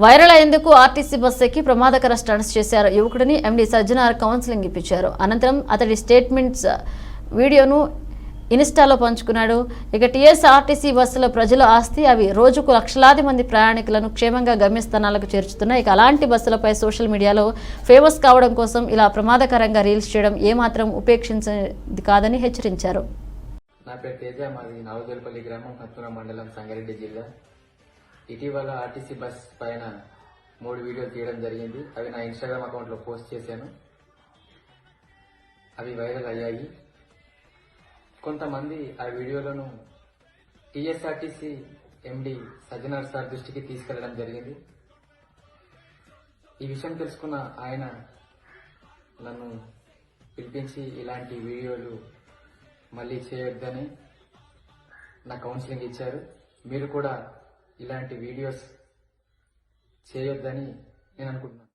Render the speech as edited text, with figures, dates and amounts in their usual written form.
Viral అయ్యేందుకు RTC bus ఎక్కి ప్రమాదకర స్టంట్స్ చేశారు. యువకుడిని ఎండీ సజ్జనార్ కౌన్సిలింగ్ ఇప్పించారు. అనంతరం అతడి స్టేట్మెంట్స్ వీడియోను ఇన్స్టాలో పంచుకున్నాడు. ఇక టీఎస్ఆర్టీసీ బస్సులో ప్రజల ఆస్తి, అవి రోజుకు లక్షలాది మంది ప్రయాణికులను క్షేమంగా గమ్యస్థానాలకు చేర్చుతున్నాయి. ఇక అలాంటి బస్సులపై సోషల్ మీడియాలో ఫేమస్ కావడం కోసం ఇలా ప్రమాదకరంగా రీల్స్ చేయడం ఏమాత్రం ఉపేక్షించేది కాదని హెచ్చరించారు. నా పేరు తేజ, మాది నవజోల్పల్లి గ్రామం, హత్తూర మండలం, సంగారెడ్డి జిల్లా. ఇటీవల ఆర్టీసీ బస్ పైన 3 వీడియోలు తీయడం జరిగింది. అవి నా ఇన్స్టాగ్రామ్ అకౌంట్లో పోస్ట్ చేశాను. అవి వైరల్ అయ్యాయి. కొంతమంది ఆ వీడియోలను టీఎస్ఆర్టీసీ ఎండీ సజ్జనార్ సార్ దృష్టికి తీసుకెళ్లడం జరిగింది. ఈ విషయం తెలుసుకున్న ఆయన నన్ను పిలిపించి ఇలాంటి వీడియోలు మళ్ళీ చేయొద్దని నా కౌన్సిలింగ్ ఇచ్చారు. మీరు కూడా ఇలాంటి వీడియోస్ చేయొద్దని నేను అనుకుంటున్నాను.